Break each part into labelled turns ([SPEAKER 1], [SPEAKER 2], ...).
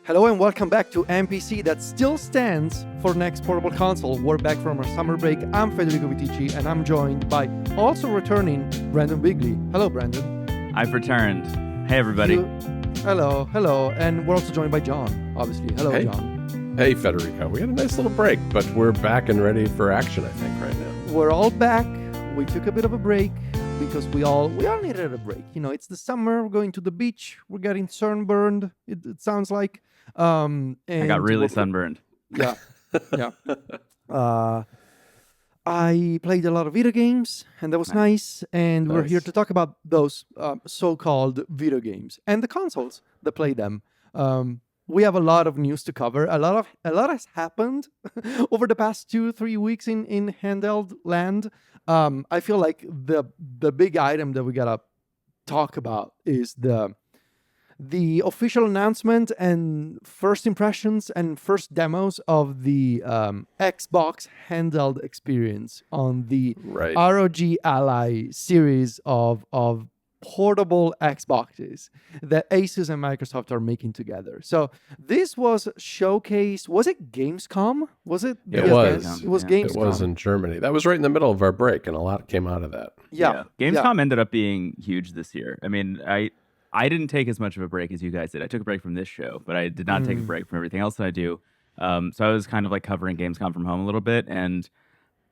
[SPEAKER 1] Hello and welcome back to NPC that still stands for Next Portable Console. We're back from our summer break. I'm Federico Vitici and I'm joined by also returning Brendon Bigley. Hello, Brendon.
[SPEAKER 2] I've returned. Hey, everybody.
[SPEAKER 1] Hello. And we're also joined by John, obviously. Hello,
[SPEAKER 3] hey.
[SPEAKER 1] John.
[SPEAKER 3] Hey, Federico. We had a nice little break, but we're back and ready for action, I think, right now.
[SPEAKER 1] We're all back. We took a bit of a break because we all needed a break. You know, it's the summer. We're going to the beach. We're getting sunburned. It sounds like. And
[SPEAKER 2] I got really sunburned.
[SPEAKER 1] Yeah. I played a lot of video games, and that was nice. And we're here to talk about those so-called video games and the consoles that play them. We have a lot of news to cover. A lot has happened over the past 2-3 weeks in handheld land. I feel like the big item that we gotta talk about is the official announcement and first impressions and first demos of the Xbox handheld experience on the ROG Ally series of portable Xboxes that ASUS and Microsoft are making together. So this was showcased. Was it Gamescom? Was it?
[SPEAKER 3] It was.
[SPEAKER 1] It was Gamescom.
[SPEAKER 3] It was in Germany. That was right in the middle of our break, and a lot came out of that.
[SPEAKER 1] Yeah.
[SPEAKER 2] Gamescom ended up being huge this year. I mean, I didn't take as much of a break as you guys did. I took a break from this show, but I did not take a break from everything else that I do. So I was kind of like covering Gamescom from home a little bit, and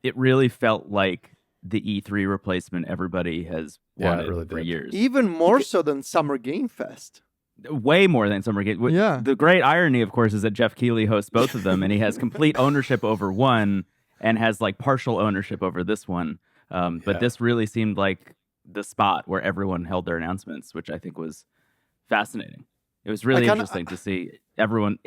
[SPEAKER 2] it really felt like the E3 replacement everybody has wanted for years.
[SPEAKER 1] Even more so than Summer Game Fest.
[SPEAKER 2] Way more than Summer Game.
[SPEAKER 1] Yeah.
[SPEAKER 2] The great irony, of course, is that Jeff Keighley hosts both of them, and he has complete ownership over one and has like partial ownership over this one. But this really seemed like the spot where everyone held their announcements, which I think was fascinating. It was really interesting to see everyone,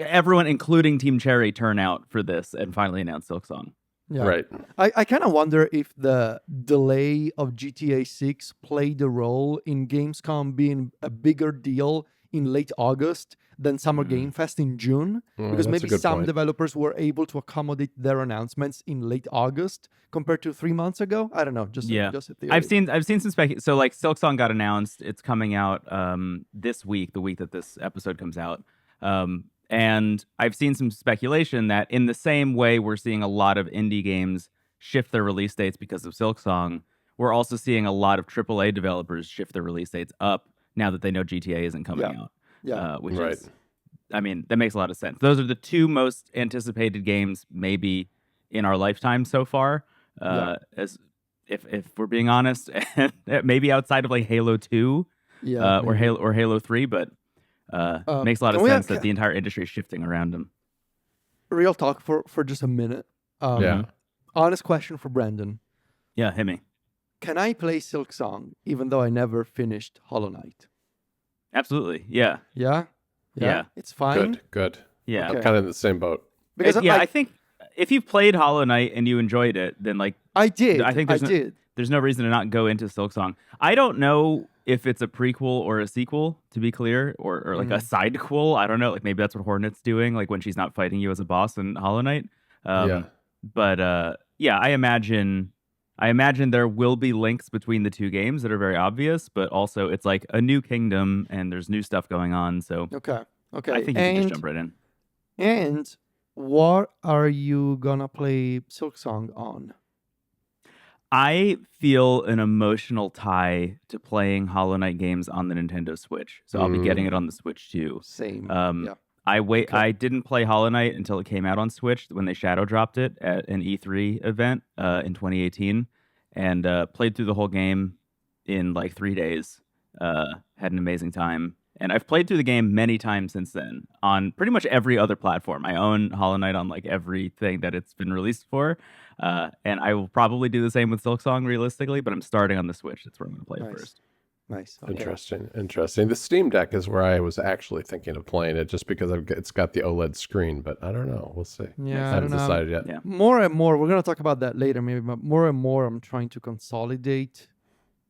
[SPEAKER 2] including Team Cherry, turn out for this and finally announce Silksong.
[SPEAKER 1] Yeah.
[SPEAKER 3] Right.
[SPEAKER 1] I kind of wonder if the delay of GTA 6 played a role in Gamescom being a bigger deal in late August than Summer Game Fest in June, because maybe some developers were able to accommodate their announcements in late August compared to 3 months ago. I don't know. Just a theory.
[SPEAKER 2] I've seen some So like Silksong got announced. It's coming out this week, the week that this episode comes out. And I've seen some speculation that in the same way we're seeing a lot of indie games shift their release dates because of Silksong, we're also seeing a lot of AAA developers shift their release dates up now that they know GTA isn't coming out.
[SPEAKER 1] Yeah.
[SPEAKER 2] Which is, I mean, that makes a lot of sense. Those are the two most anticipated games maybe in our lifetime so far. As if we're being honest, maybe outside of like Halo 2 or Halo 3, but makes a lot of sense that the entire industry is shifting around them.
[SPEAKER 1] Real talk for just a minute. Honest question for Brendon.
[SPEAKER 2] Yeah, hit me.
[SPEAKER 1] Can I play Silksong even though I never finished Hollow Knight?
[SPEAKER 2] Absolutely. Yeah.
[SPEAKER 1] Yeah? It's fine?
[SPEAKER 3] Good.
[SPEAKER 2] Yeah.
[SPEAKER 3] I'm kind of in the same boat.
[SPEAKER 1] Because
[SPEAKER 2] I think if you've played Hollow Knight and you enjoyed it, then like...
[SPEAKER 1] I did.
[SPEAKER 2] I think there's no reason to not go into Silksong. I don't know if it's a prequel or a sequel, to be clear, or like a sidequel. I don't know. Like maybe that's what Hornet's doing, like when she's not fighting you as a boss in Hollow Knight. But I imagine there will be links between the two games that are very obvious, but also it's like a new kingdom and there's new stuff going on. So
[SPEAKER 1] okay.
[SPEAKER 2] I think you can just jump right in.
[SPEAKER 1] And what are you gonna play Silksong on?
[SPEAKER 2] I feel an emotional tie to playing Hollow Knight games on the Nintendo Switch, so I'll be getting it on the Switch too.
[SPEAKER 1] Same.
[SPEAKER 2] I didn't play Hollow Knight until it came out on Switch when they shadow dropped it at an E3 event in 2018, and played through the whole game in like 3 days. Had an amazing time, and I've played through the game many times since then on pretty much every other platform. I own Hollow Knight on like everything that it's been released for, and I will probably do the same with Silksong realistically, but I'm starting on the Switch. That's where I'm going to play it first.
[SPEAKER 1] Nice.
[SPEAKER 3] Okay. Interesting. The Steam Deck is where I was actually thinking of playing it, just because it's got the OLED screen, but I don't know. We'll see.
[SPEAKER 1] Yeah,
[SPEAKER 3] I haven't decided yet.
[SPEAKER 2] Yeah.
[SPEAKER 1] More and more, we're going to talk about that later maybe, but more and more I'm trying to consolidate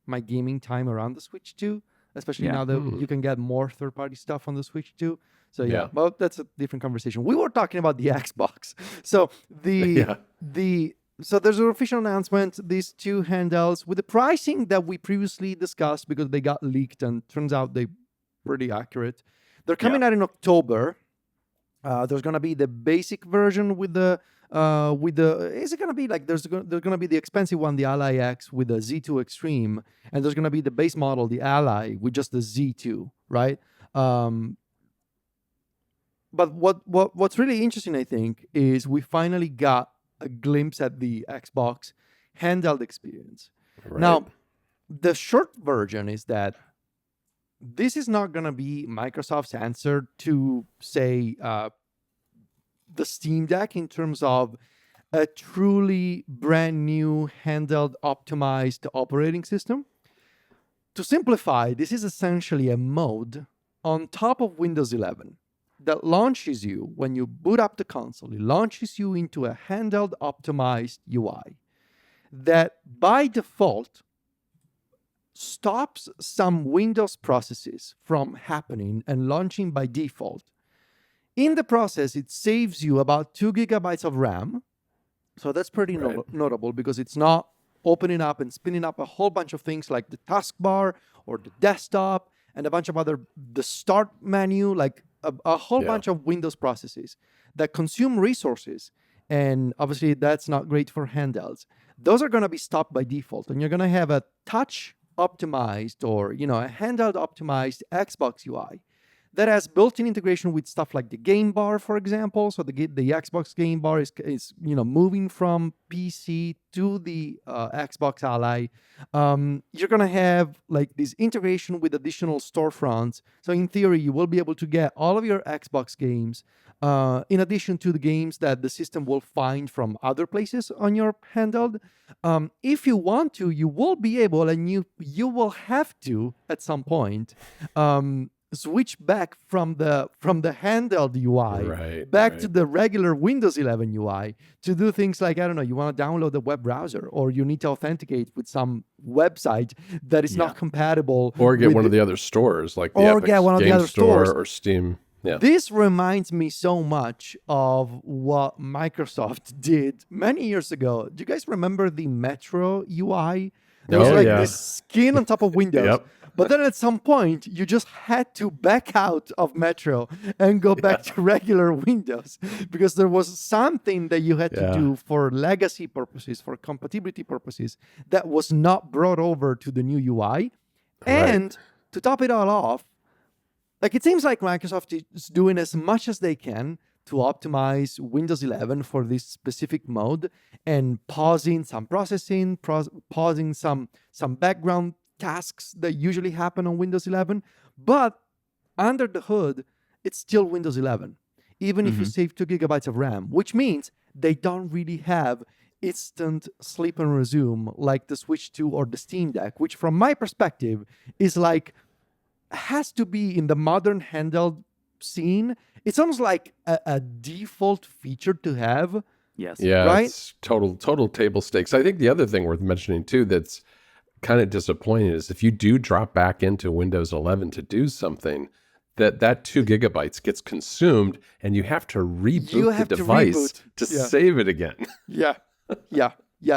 [SPEAKER 1] my gaming time around the Switch 2, especially now that you can get more third-party stuff on the Switch 2. So well, that's a different conversation. We were talking about the Xbox. So So there's an official announcement, these two handhelds with the pricing that we previously discussed because they got leaked and turns out they're pretty accurate. They're coming out in October. There's gonna be the basic version with the is it gonna be like there's gonna be the expensive one, the Ally X with the Z2 Extreme, and there's gonna be the base model, the Ally, with just the Z2, right? But what's really interesting, I think, is we finally got a glimpse at the Xbox handheld experience.
[SPEAKER 3] Right.
[SPEAKER 1] Now, the short version is that this is not going to be Microsoft's answer to, say, the Steam Deck in terms of a truly brand new handheld optimized operating system. To simplify, this is essentially a mode on top of Windows 11 that launches you when you boot up the console. It launches you into a handheld optimized UI that by default stops some Windows processes from happening and launching by default. In the process, it saves you about 2 gigabytes of RAM. So that's pretty notable because it's not opening up and spinning up a whole bunch of things like the taskbar or the desktop and a bunch of other, the start menu, like a whole bunch of Windows processes that consume resources. And obviously that's not great for handhelds. Those are going to be stopped by default. And you're going to have a touch optimized or, a handheld optimized Xbox UI that has built-in integration with stuff like the game bar, for example. So the Xbox game bar is moving from PC to the Xbox Ally. You're gonna have like this integration with additional storefronts. So in theory, you will be able to get all of your Xbox games in addition to the games that the system will find from other places on your handheld. If you want to, you will be able, and you will have to at some point. Switch back from the handheld UI back to the regular Windows 11 UI to do things like, I don't know, you want to download the web browser or you need to authenticate with some website that is not compatible.
[SPEAKER 3] Or get one of the other stores like the Epic Game Store or Steam. Yeah.
[SPEAKER 1] This reminds me so much of what Microsoft did many years ago. Do you guys remember the Metro UI? There was this skin on top of Windows. But then at some point, you just had to back out of Metro and go back to regular Windows because there was something that you had to do for legacy purposes, for compatibility purposes, that was not brought over to the new UI. And to top it all off, like it seems like Microsoft is doing as much as they can to optimize Windows 11 for this specific mode and pausing some processing, pausing some background tasks that usually happen on Windows 11, but under the hood, it's still Windows 11, even if you save 2 gigabytes of RAM, which means they don't really have instant sleep and resume like the Switch 2 or the Steam Deck, which from my perspective is like, has to be in the modern handheld scene. It's almost like a default feature to have.
[SPEAKER 2] Yes.
[SPEAKER 3] Yeah,
[SPEAKER 1] right?
[SPEAKER 3] It's total table stakes. I think the other thing worth mentioning too that's kind of disappointing is if you do drop back into Windows 11 to do something, that 2 gigabytes gets consumed and you have to reboot the device to save it again.
[SPEAKER 1] Yeah.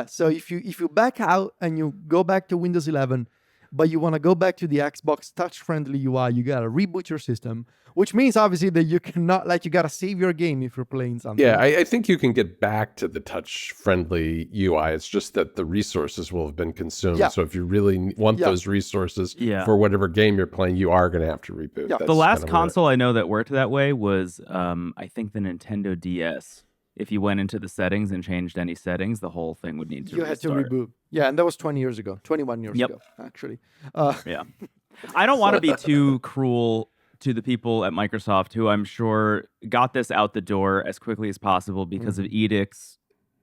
[SPEAKER 1] So if you back out and you go back to Windows 11, but you want to go back to the Xbox touch-friendly UI, you got to reboot your system, which means obviously that you cannot, like, you got to save your game if you're playing something.
[SPEAKER 3] Yeah, I think you can get back to the touch-friendly UI. It's just that the resources will have been consumed. So if you really want those resources for whatever game you're playing, you are going to have to reboot.
[SPEAKER 2] The last console I know that worked that way was, I think, the Nintendo DS. If you went into the settings and changed any settings, the whole thing would need to restart.
[SPEAKER 1] Had to reboot. Yeah, and that was 20 years ago, 21 years ago, actually.
[SPEAKER 2] I don't want to be too cruel to the people at Microsoft who I'm sure got this out the door as quickly as possible because of edicts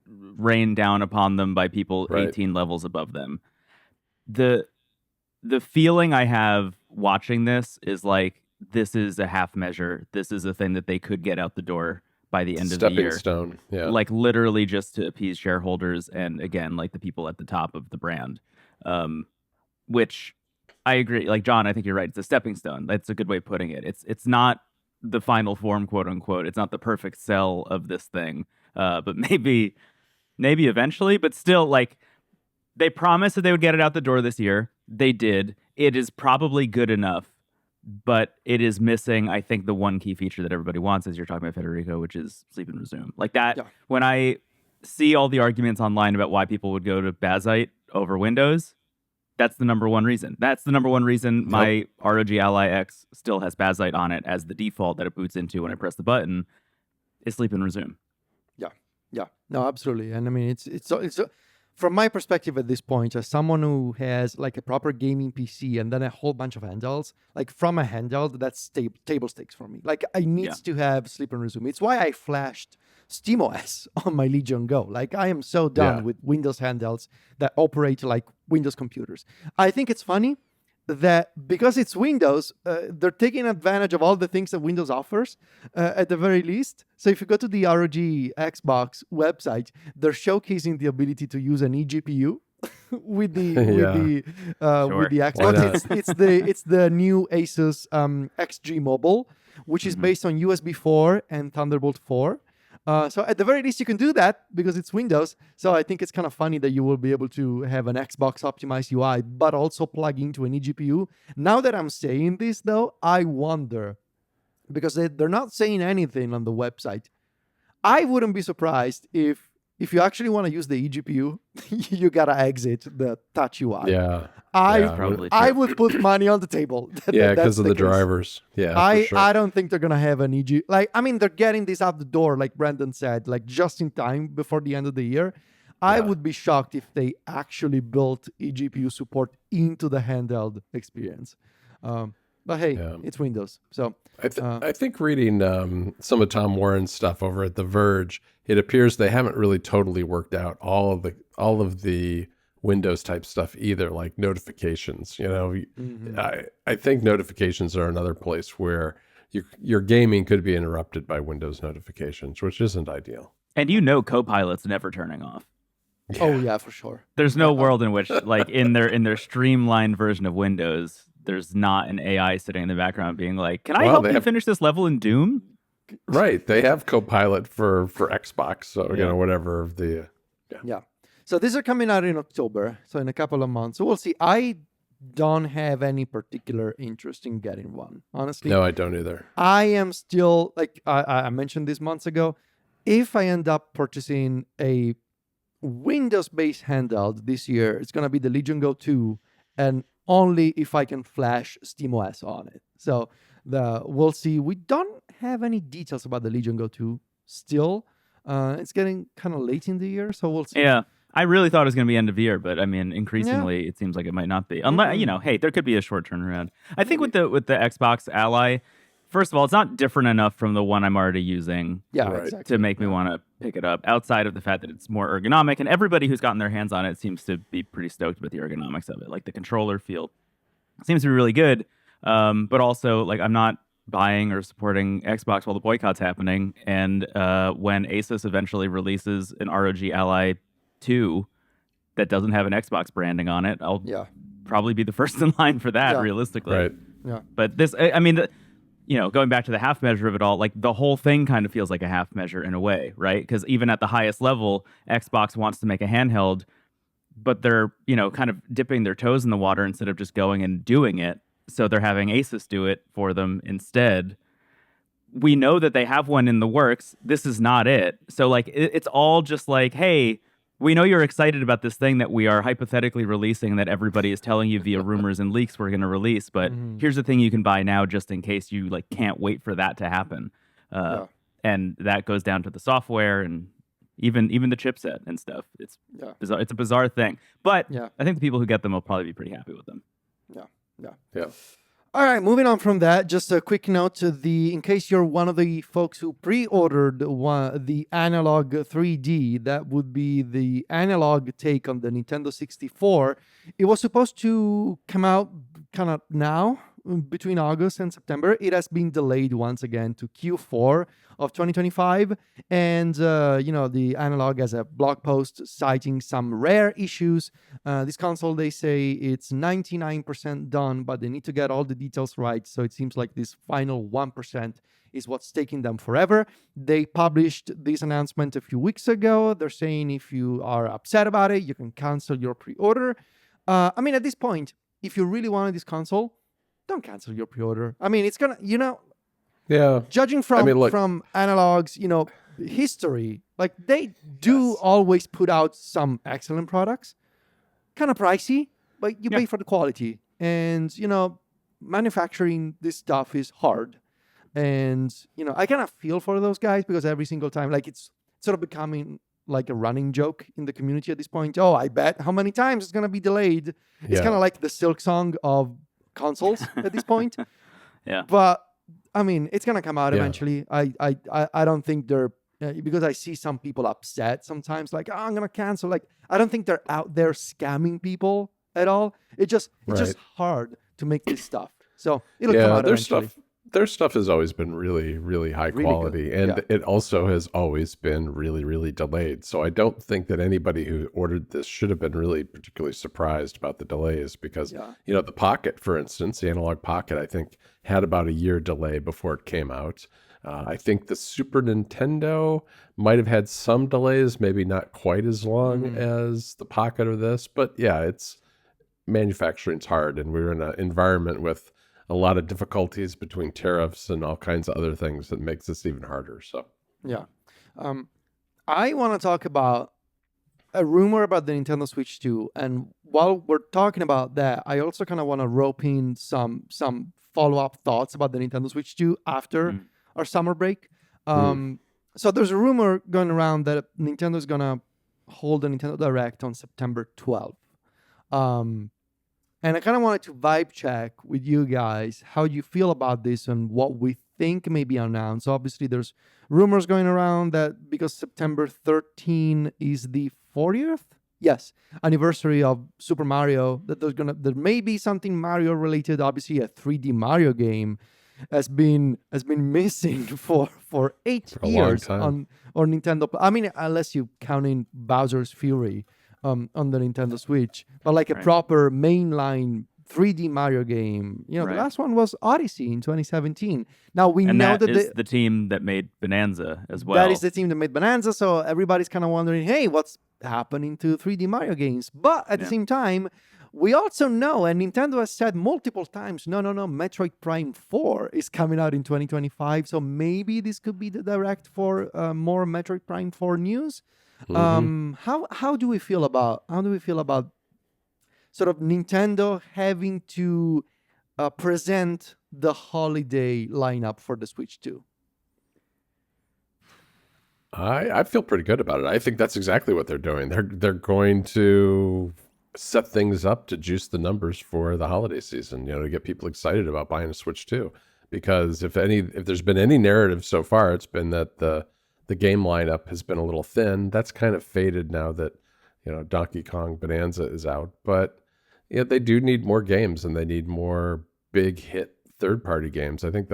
[SPEAKER 2] rained down upon them by people 18 levels above them. The feeling I have watching this is like, this is a half measure. This is a thing that they could get out the door by the end of the year.
[SPEAKER 3] Stepping stone,
[SPEAKER 2] like literally just to appease shareholders and again, like the people at the top of the brand, which I agree. Like John, I think you're right. It's a stepping stone. That's a good way of putting it. It's not the final form, quote unquote. It's not the perfect sell of this thing, but maybe eventually. But still, like they promised that they would get it out the door this year. They did. It is probably good enough but it is missing, I think, the one key feature that everybody wants, as you're talking about, Federico, which is sleep and resume. Like that,
[SPEAKER 1] Yeah.
[SPEAKER 2] when I see all the arguments online about why people would go to Bazzite over Windows, that's the number one reason. That's the number one reason my ROG Ally X still has Bazzite on it as the default that it boots into when I press the button, is sleep and resume.
[SPEAKER 1] Yeah, no, absolutely. And I mean, it's from my perspective at this point, as someone who has like a proper gaming PC and then a whole bunch of handhelds, like from a handheld, that's table stakes for me. Like I need to have sleep and resume. It's why I flashed SteamOS on my Legion Go. Like I am so done with Windows handhelds that operate like Windows computers. I think it's funny that because it's Windows, they're taking advantage of all the things that Windows offers at the very least. So if you go to the ROG Xbox website, they're showcasing the ability to use an eGPU with the with the Xbox. It's the new ASUS XG Mobile, which is based on USB 4 and Thunderbolt 4. So at the very least, you can do that because it's Windows. So I think it's kind of funny that you will be able to have an Xbox optimized UI, but also plug into an eGPU. Now that I'm saying this, though, I wonder, because they're not saying anything on the website. I wouldn't be surprised if you actually want to use the eGPU, you got to exit the touch UI.
[SPEAKER 3] Yeah.
[SPEAKER 1] I would put money on the table.
[SPEAKER 3] Because of the drivers. Yeah, for sure.
[SPEAKER 1] I don't think they're going to have an eGPU. Like, I mean, they're getting this out the door, like Brendon said, like just in time before the end of the year. I would be shocked if they actually built eGPU support into the handheld experience. But hey, it's Windows. So
[SPEAKER 3] I think reading some of Tom Warren's stuff over at The Verge, it appears they haven't really totally worked out all of the Windows type stuff either, like notifications. You know, I think notifications are another place where your gaming could be interrupted by Windows notifications, which isn't ideal.
[SPEAKER 2] And Copilot's never turning off.
[SPEAKER 1] Yeah. Oh yeah, for sure.
[SPEAKER 2] There's no world in which, like in their streamlined version of Windows, there's not an AI sitting in the background being like, "Can I help you finish this level in Doom?"
[SPEAKER 3] Right. They have Copilot for Xbox, so you know, whatever the
[SPEAKER 1] So these are coming out in October, so in a couple of months. So we'll see. I don't have any particular interest in getting one, honestly.
[SPEAKER 3] No, I don't either.
[SPEAKER 1] I am still, like I mentioned this months ago, if I end up purchasing a Windows-based handheld this year, it's going to be the Legion Go 2, and only if I can flash SteamOS on it. So we'll see. We don't have any details about the Legion Go 2 still. It's getting kind of late in the year, so we'll see.
[SPEAKER 2] Yeah. I really thought it was going to be end of year, but I mean, increasingly, it seems like it might not be. Unless, hey, there could be a short turnaround. I think with the Xbox Ally, first of all, it's not different enough from the one I'm already using to make me want to pick it up, outside of the fact that it's more ergonomic, and everybody who's gotten their hands on it seems to be pretty stoked with the ergonomics of it. Like the controller feel seems to be really good, but also like I'm not buying or supporting Xbox while the boycott's happening, and when ASUS eventually releases an ROG Ally 2 that doesn't have an Xbox branding on it, I'll probably be the first in line for that, realistically.
[SPEAKER 3] Right.
[SPEAKER 1] Yeah.
[SPEAKER 2] But this, I mean, going back to the half measure of it all, like the whole thing kind of feels like a half measure in a way, right? Because even at the highest level, Xbox wants to make a handheld, but they're, kind of dipping their toes in the water instead of just going and doing it. So they're having ASUS do it for them instead. We know that they have one in the works. This is not it. So like, it's all just like, hey, we know you're excited about this thing that we are hypothetically releasing that everybody is telling you via rumors and leaks we're going to release, but here's the thing you can buy now just in case you like can't wait for that to happen. And that goes down to the software and even the chipset and stuff. It's bizarre. It's a bizarre thing, but I think the people who get them will probably be pretty happy with them.
[SPEAKER 3] Yeah.
[SPEAKER 1] All right, moving on from that, just a quick note in case you're one of the folks who pre-ordered the Analogue 3D, that would be the analog take on the Nintendo 64. It was supposed to come out kind of now, between August and September. It has been delayed once again to Q4 of 2025. And, the Analogue has a blog post citing some rare issues. This console, they say it's 99% done, but they need to get all the details right. So it seems like this final 1% is what's taking them forever. They published this announcement a few weeks ago. They're saying if you are upset about it, you can cancel your pre-order. At this point, if you really wanted this console, don't cancel your pre-order. I mean, it's gonna,
[SPEAKER 3] Yeah.
[SPEAKER 1] judging from
[SPEAKER 3] I mean, look,
[SPEAKER 1] from Analogue's, history, like they do always put out some excellent products, kind of pricey, but you pay for the quality. And manufacturing this stuff is hard. And I kind of feel for those guys because every single time, like it's sort of becoming like a running joke in the community at this point. Oh, I bet how many times it's gonna be delayed. It's kind of like the Silk Song of consoles at this point.
[SPEAKER 2] Yeah.
[SPEAKER 1] But I mean, it's gonna come out eventually. I don't think they're because I see some people upset sometimes, like, oh, I'm gonna cancel. Like, I don't think they're out there scamming people at all. It's just hard to make this stuff. So it'll come out eventually.
[SPEAKER 3] Their stuff has always been really, really high quality, and it also has always been really, really delayed. So I don't think that anybody who ordered this should have been really particularly surprised about the delays because, the Pocket, for instance, the Analog Pocket, I think had about a year delay before it came out. I think the Super Nintendo might have had some delays, maybe not quite as long as the Pocket or this, but it's manufacturing's hard, and we're in an environment with a lot of difficulties between tariffs and all kinds of other things that makes this even harder. So
[SPEAKER 1] I want to talk about a rumor about the Nintendo Switch 2, and while we're talking about that, I also kind of want to rope in some follow-up thoughts about the Nintendo Switch 2 after our summer break. So there's a rumor going around that Nintendo is gonna hold a Nintendo Direct on September 12th. And I kind of wanted to vibe check with you guys how you feel about this and what we think may be announced. So obviously, there's rumors going around that because September 13 is the 40th, anniversary of Super Mario, that there may be something Mario related. Obviously, a 3D Mario game has been missing for 8 years on Nintendo. I mean, unless you count in Bowser's Fury. On the Nintendo Switch, but like a proper mainline 3D Mario game. The last one was Odyssey in 2017. Now we know that
[SPEAKER 2] is the team that made Bonanza as well.
[SPEAKER 1] That is the team that made Bonanza, so everybody's kind of wondering, hey, what's happening to 3D Mario games? But at the same time, we also know, and Nintendo has said multiple times, no, Metroid Prime 4 is coming out in 2025, so maybe this could be the direct for more Metroid Prime 4 news. How do we feel about sort of Nintendo having to present the holiday lineup for the Switch 2?
[SPEAKER 3] I feel pretty good about it. I think that's exactly what they're doing. They're going to set things up to juice the numbers for the holiday season, to get people excited about buying a Switch 2. Because if there's been any narrative so far, it's been that the game lineup has been a little thin. That's kind of faded now that, Donkey Kong Bonanza is out. But they do need more games, and they need more big hit third-party games. I think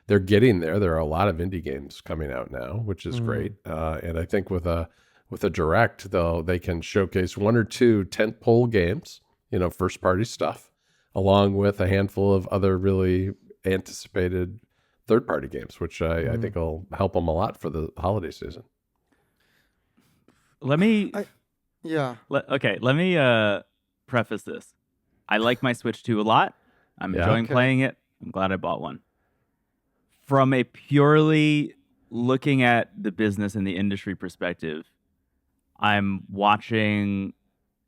[SPEAKER 3] they're getting there. There are a lot of indie games coming out now, which is great. And I think with a direct, they can showcase one or two tentpole games, first-party stuff, along with a handful of other really anticipated third-party games, which I think will help them a lot for the holiday season.
[SPEAKER 2] Let me preface this. I like my Switch 2 a lot. I'm enjoying playing it. I'm glad I bought one. From a purely looking at the business and the industry perspective, I'm watching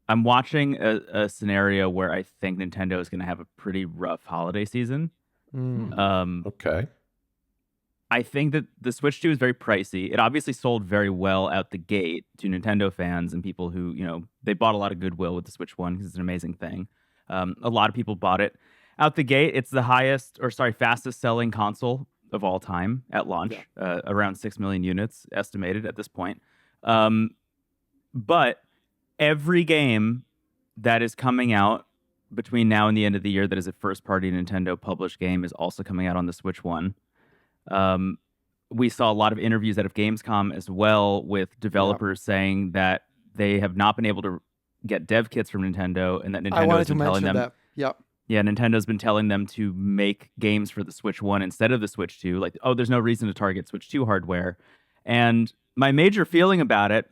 [SPEAKER 2] a scenario where I think Nintendo is going to have a pretty rough holiday season.
[SPEAKER 3] Okay.
[SPEAKER 2] I think that the Switch 2 is very pricey. It obviously sold very well out the gate to Nintendo fans and people who, they bought a lot of goodwill with the Switch 1 because it's an amazing thing. A lot of people bought it. Out the gate, it's the fastest selling console of all time at launch, around 6 million units estimated at this point. But every game that is coming out between now and the end of the year that is a first-party Nintendo published game is also coming out on the Switch 1. We saw a lot of interviews out of Gamescom as well with developers saying that they have not been able to get dev kits from Nintendo, and that Nintendo has been telling them Nintendo's been telling them to make games for the Switch 1 instead of the Switch 2. Like, there's no reason to target Switch 2 hardware. And my major feeling about it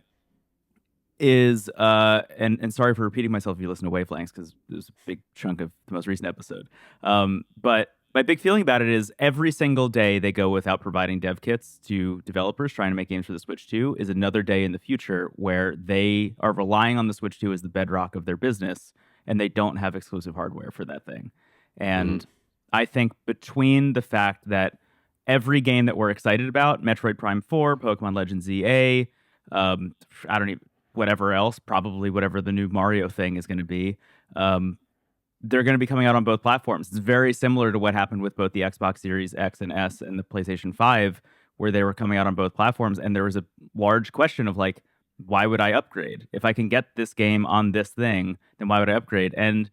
[SPEAKER 2] is and sorry for repeating myself if you listen to Wavelengths, because it was a big chunk of the most recent episode. But my big feeling about it is every single day they go without providing dev kits to developers trying to make games for the Switch 2 is another day in the future where they are relying on the Switch 2 as the bedrock of their business, and they don't have exclusive hardware for that thing. And I think between the fact that every game that we're excited about, Metroid Prime 4, Pokemon Legends ZA, whatever else, probably whatever the new Mario thing is going to be, they're going to be coming out on both platforms. It's very similar to what happened with both the Xbox Series X and S and the PlayStation 5, where they were coming out on both platforms. And there was a large question of like, why would I upgrade? If I can get this game on this thing, then why would I upgrade? And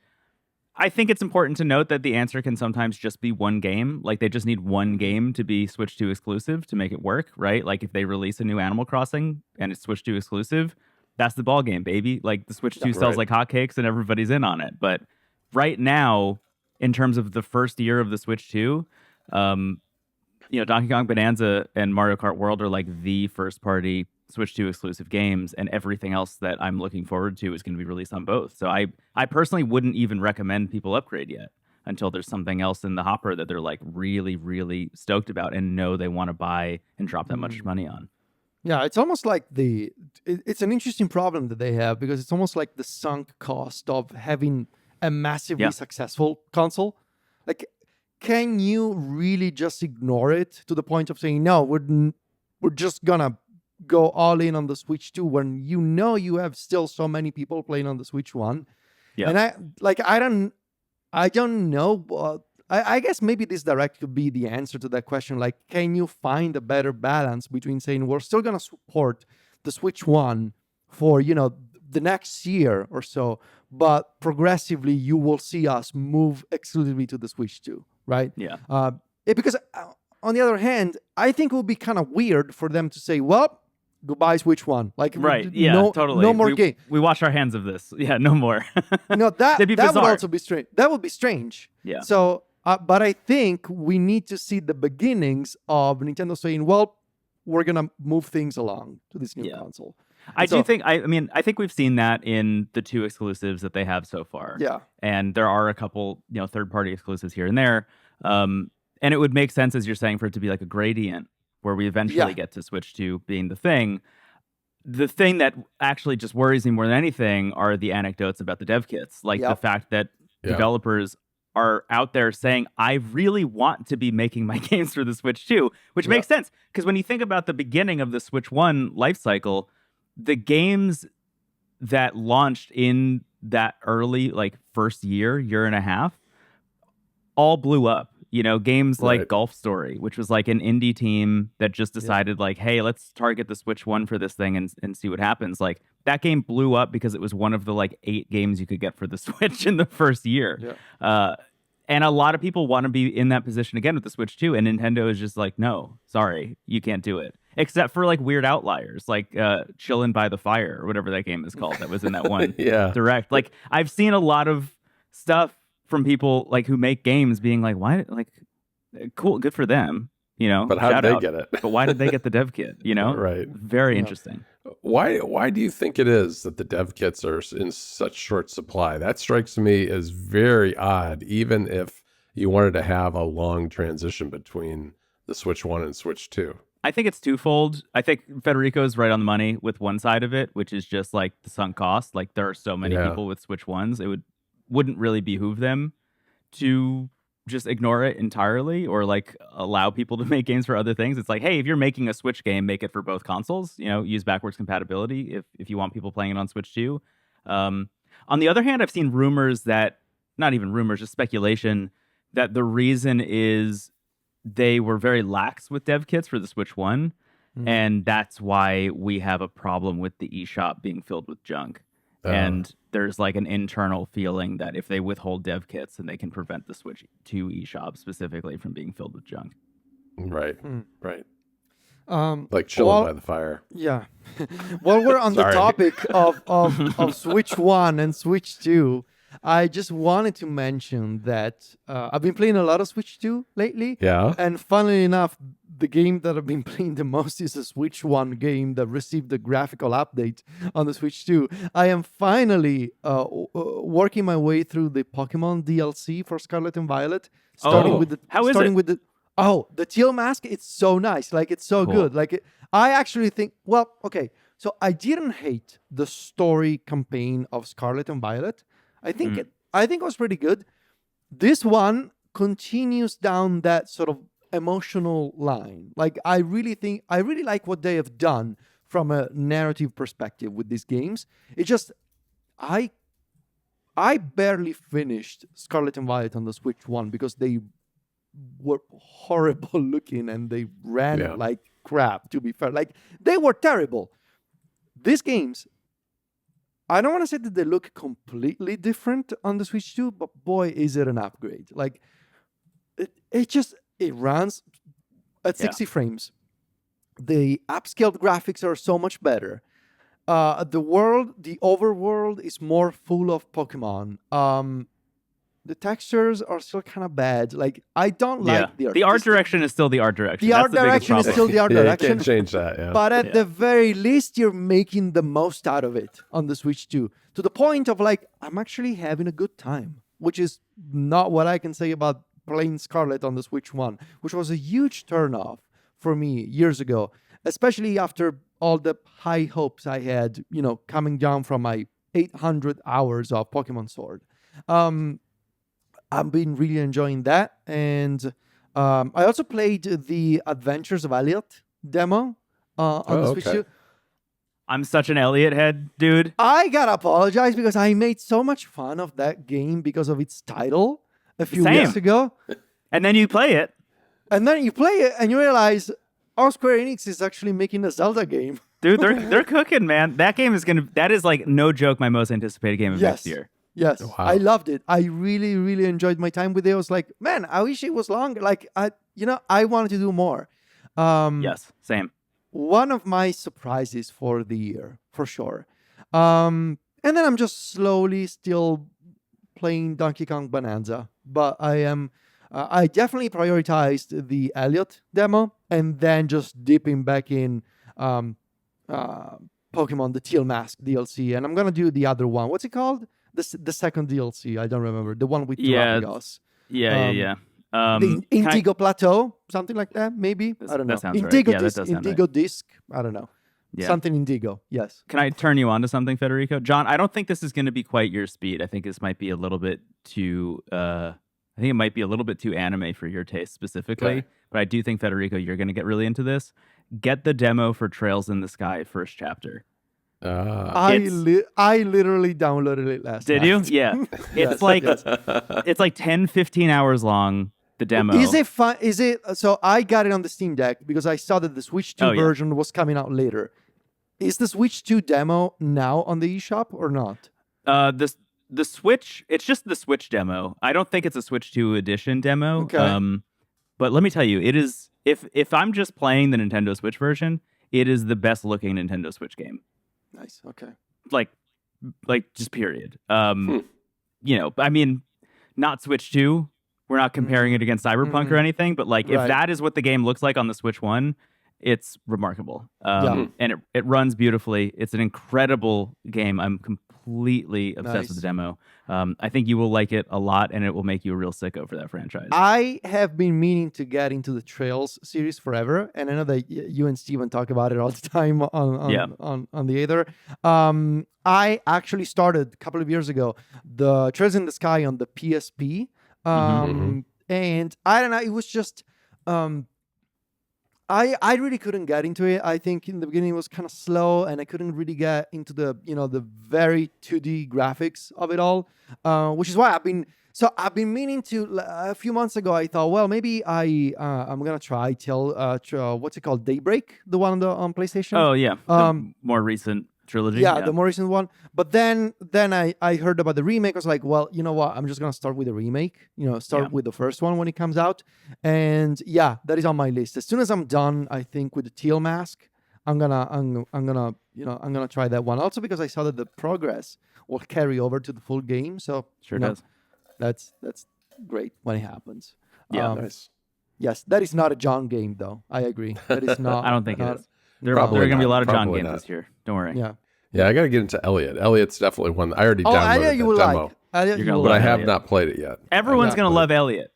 [SPEAKER 2] I think it's important to note that the answer can sometimes just be one game. Like, they just need one game to be Switch 2 exclusive to make it work, right? Like, if they release a new Animal Crossing and it's Switch 2 exclusive, that's the ball game, baby. Like, the Switch 2 sells like hotcakes and everybody's in on it. But right now, in terms of the first year of the Switch 2, Donkey Kong Bonanza and Mario Kart World are like the first party Switch 2 exclusive games, and everything else that I'm looking forward to is going to be released on both. So I personally wouldn't even recommend people upgrade yet until there's something else in the hopper that they're like really, really stoked about and know they want to buy and drop that much money on.
[SPEAKER 1] Yeah, it's almost like it's an interesting problem that they have, because it's almost like the sunk cost of having a massively successful console. Like, can you really just ignore it to the point of saying, no, we're just gonna go all in on the Switch 2 when you have still so many people playing on the Switch 1? Yeah. And I don't know. I guess maybe this Direct could be the answer to that question. Like, can you find a better balance between saying we're still gonna support the Switch 1 for, the next year or so, but progressively you will see us move exclusively to the Switch 2, right?
[SPEAKER 2] Yeah.
[SPEAKER 1] Because on the other hand, I think it would be kind of weird for them to say, well, goodbye Switch 1. Like,
[SPEAKER 2] right, yeah, totally.
[SPEAKER 1] No more game.
[SPEAKER 2] We wash our hands of this. Yeah, no more.
[SPEAKER 1] That would also be strange. That would be strange.
[SPEAKER 2] Yeah.
[SPEAKER 1] So, but I think we need to see the beginnings of Nintendo saying, well, we're going to move things along to this new console.
[SPEAKER 2] I think we've seen that in the two exclusives that they have so far.
[SPEAKER 1] Yeah.
[SPEAKER 2] And there are a couple, third-party exclusives here and there. And it would make sense, as you're saying, for it to be like a gradient where we eventually get to Switch 2 being the thing. The thing that actually just worries me more than anything are the anecdotes about the dev kits. Like the fact that developers are out there saying, I really want to be making my games for the Switch 2, which makes sense. Because when you think about the beginning of the Switch 1 life cycle, the games that launched in that early, like, first year and a half, all blew up. Games like Golf Story, which was like an indie team that just decided like, hey, let's target the Switch 1 for this thing and see what happens. Like, that game blew up because it was one of the like 8 games you could get for the Switch in the first year. Yeah. And a lot of people want to be in that position again with the Switch 2, and Nintendo is just like, no, sorry, you can't do it. Except for like weird outliers, like Chillin' by the Fire or whatever that game is called that was in that one Direct. Like, I've seen a lot of stuff from people like who make games being like, why, like, cool, good for them,
[SPEAKER 3] But how did they get it?
[SPEAKER 2] But why did they get the dev kit?
[SPEAKER 3] Right.
[SPEAKER 2] Very interesting.
[SPEAKER 3] Why do you think it is that the dev kits are in such short supply? That strikes me as very odd, even if you wanted to have a long transition between the Switch 1 and Switch 2.
[SPEAKER 2] I think it's twofold. I think Federico's right on the money with one side of it, which is just like the sunk cost. Like, there are so many people with Switch 1s, it wouldn't really behoove them to just ignore it entirely or like allow people to make games for other things. It's like, hey, if you're making a Switch game, make it for both consoles, use backwards compatibility if you want people playing it on Switch 2. On the other hand, I've seen rumors that, not even rumors, just speculation, that the reason is they were very lax with dev kits for the Switch 1, and that's why we have a problem with the eShop being filled with junk. And there's like an internal feeling that if they withhold dev kits, then they can prevent the Switch 2 eShop specifically from being filled with junk.
[SPEAKER 3] Right, right. Like Chillin' by the Fire.
[SPEAKER 1] Yeah. While we're on the topic of Switch 1 and Switch 2, I just wanted to mention that I've been playing a lot of Switch 2 lately.
[SPEAKER 3] Yeah.
[SPEAKER 1] And funnily enough, the game that I've been playing the most is a Switch 1 game that received a graphical update on the Switch 2. I am finally working my way through the Pokemon DLC for Scarlet and Violet. The teal mask, it's so nice. Like, it's so good. Like, I actually think, well, okay, so I didn't hate the story campaign of Scarlet and Violet. I think it was pretty good. This one continues down that sort of emotional line. Like, I really like what they have done from a narrative perspective with these games. It's just, I barely finished Scarlet and Violet on the Switch 1 because they were horrible looking and they ran like crap, to be fair. Like, they were terrible. These games, I don't want to say that they look completely different on the Switch 2, but boy, is it an upgrade. Like, it runs at 60 frames. The upscaled graphics are so much better. The overworld is more full of Pokemon. The textures are still kind of bad. Like, I don't like
[SPEAKER 2] the art direction is still the art direction.
[SPEAKER 1] The art direction is still the art direction.
[SPEAKER 3] You can't change that. Yeah.
[SPEAKER 1] But at the very least, you're making the most out of it on the Switch 2. To the point of, like, I'm actually having a good time, which is not what I can say about playing Scarlet on the Switch 1, which was a huge turnoff for me years ago, especially after all the high hopes I had, coming down from my 800 hours of Pokemon Sword. I've been really enjoying that. And I also played the Adventures of Elliot demo on the Switch 2.
[SPEAKER 2] I'm such an Elliot head, dude.
[SPEAKER 1] I gotta apologize because I made so much fun of that game because of its title a few weeks ago.
[SPEAKER 2] And then you play it.
[SPEAKER 1] And then you play it and you realize, Square Enix is actually making a Zelda game.
[SPEAKER 2] Dude, they're cooking, man. That game that is, like, no joke, my most anticipated game of next year.
[SPEAKER 1] Yes, wow. I loved it. I really, really enjoyed my time with it. I was like, man, I wish it was longer. Like, I wanted to do more.
[SPEAKER 2] Yes, same.
[SPEAKER 1] One of my surprises for the year, for sure. And then I'm just slowly still playing Donkey Kong Bonanza. But I definitely prioritized the Elliot demo and then just dipping back in Pokemon, the Teal Mask DLC. And I'm going to do the other one. What's it called? The second DLC, I don't remember. The one with Terrapagos.
[SPEAKER 2] Yeah.
[SPEAKER 1] The Indigo Plateau, something like that, maybe? I don't know.
[SPEAKER 2] That sounds
[SPEAKER 1] Indigo
[SPEAKER 2] right.
[SPEAKER 1] Disc, Indigo Disc, I don't know.
[SPEAKER 2] Yeah.
[SPEAKER 1] Something Indigo, yes.
[SPEAKER 2] Can I turn you on to something, Federico? John, I don't think this is going to be quite your speed. I think this might be a little bit too... I think it might be a little bit too anime for your taste specifically. Okay. But I do think, Federico, you're going to get really into this. Get the demo for Trails in the Sky first chapter.
[SPEAKER 1] I literally downloaded it last night.
[SPEAKER 2] Did you? Yeah. It's it's like 10, 15 hours long, the demo.
[SPEAKER 1] Is it fun? So I got it on the Steam Deck because I saw that the Switch 2 version was coming out later. Is the Switch 2 demo now on the eShop or not?
[SPEAKER 2] The Switch, it's just the Switch demo. I don't think it's a Switch 2 edition demo.
[SPEAKER 1] Okay.
[SPEAKER 2] But let me tell you, it is, if I'm just playing the Nintendo Switch version, it is the best looking Nintendo Switch game.
[SPEAKER 1] Nice. Okay.
[SPEAKER 2] Like just period. I mean, not Switch 2. We're not comparing it against Cyberpunk or anything, but if that is what the game looks like on the Switch 1, it's remarkable. And it runs beautifully. It's an incredible game. I'm completely obsessed with the demo. I think you will like it a lot, and it will make you a real sicko for that franchise.
[SPEAKER 1] I have been meaning to get into the Trails series forever, and I know that you and Steven talk about it all the time on the Aether. I actually started a couple of years ago the Trails in the Sky on the PSP, and I don't know, it was just... I really couldn't get into it. I think in the beginning it was kind of slow, and I couldn't really get into the the very 2D graphics of it all, which is why I've been meaning to. A few months ago, I thought, well, maybe I'm gonna try till what's it called, Daybreak, the one on PlayStation.
[SPEAKER 2] Oh yeah, the more recent trilogy.
[SPEAKER 1] Yeah, the more recent one. But then I heard about the remake. I was like, well, you know what? I'm just gonna start with the remake. Start with the first one when it comes out. And yeah, that is on my list. As soon as I'm done, I think with the Teal Mask, I'm gonna try that one. Also because I saw that the progress will carry over to the full game. So
[SPEAKER 2] sure does.
[SPEAKER 1] That's great when it happens.
[SPEAKER 3] Yeah, nice.
[SPEAKER 1] Yes, that is not a John game, though. I agree. That is not.
[SPEAKER 2] I don't think
[SPEAKER 1] not,
[SPEAKER 2] it is. There are
[SPEAKER 3] Probably
[SPEAKER 2] going to be a
[SPEAKER 3] not.
[SPEAKER 2] lot of John
[SPEAKER 3] Probably
[SPEAKER 2] games
[SPEAKER 3] not.
[SPEAKER 2] this year. Don't worry.
[SPEAKER 1] Yeah.
[SPEAKER 3] Yeah, I got to get into Elliot. Elliot's definitely one. I already
[SPEAKER 1] Oh,
[SPEAKER 3] downloaded
[SPEAKER 1] Elliot, you
[SPEAKER 3] the
[SPEAKER 1] will
[SPEAKER 3] demo,
[SPEAKER 1] like. Elliot,
[SPEAKER 2] You're
[SPEAKER 1] you
[SPEAKER 2] gonna
[SPEAKER 1] will
[SPEAKER 3] but I
[SPEAKER 2] love
[SPEAKER 1] like.
[SPEAKER 3] have
[SPEAKER 2] Elliot.
[SPEAKER 3] not played it yet.
[SPEAKER 2] Everyone's
[SPEAKER 3] I
[SPEAKER 2] going to
[SPEAKER 3] have
[SPEAKER 2] love
[SPEAKER 3] not
[SPEAKER 2] Elliot.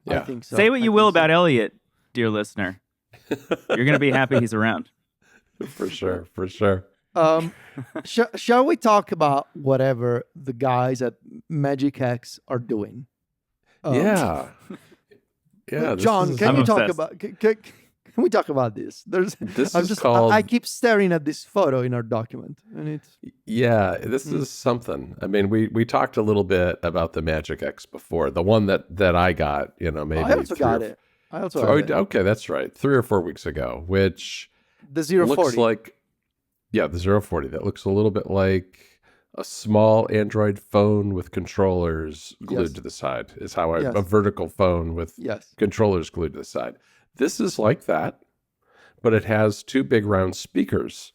[SPEAKER 3] played it.
[SPEAKER 1] I
[SPEAKER 3] Yeah.
[SPEAKER 1] think so.
[SPEAKER 2] Say what
[SPEAKER 1] I
[SPEAKER 2] you
[SPEAKER 1] think
[SPEAKER 2] will
[SPEAKER 1] so.
[SPEAKER 2] about Elliot, dear listener. You're going to be happy he's around.
[SPEAKER 3] For sure. For sure.
[SPEAKER 1] Shall we talk about whatever the guys at MagicX are doing?
[SPEAKER 3] Yeah. Yeah.
[SPEAKER 1] John, can
[SPEAKER 2] I'm
[SPEAKER 1] you talk
[SPEAKER 2] obsessed.
[SPEAKER 1] about? Can we talk about this?
[SPEAKER 3] This
[SPEAKER 1] I'm
[SPEAKER 3] is
[SPEAKER 1] just.
[SPEAKER 3] called.
[SPEAKER 1] I keep staring at this photo in our document, and it's.
[SPEAKER 3] Yeah, this is something. I mean, we talked a little bit about the MagicX before. The one that I got, maybe
[SPEAKER 1] I also got it. I also have it.
[SPEAKER 3] Okay, that's right. 3 or 4 weeks ago, which
[SPEAKER 1] The 040.
[SPEAKER 3] looks like, yeah, the 040. That looks a little bit like a small Android phone with controllers glued
[SPEAKER 1] Yes.
[SPEAKER 3] to the side. Is how
[SPEAKER 1] Yes.
[SPEAKER 3] a vertical phone with
[SPEAKER 1] Yes.
[SPEAKER 3] controllers glued to the side. This is like that, but it has 2 big round speakers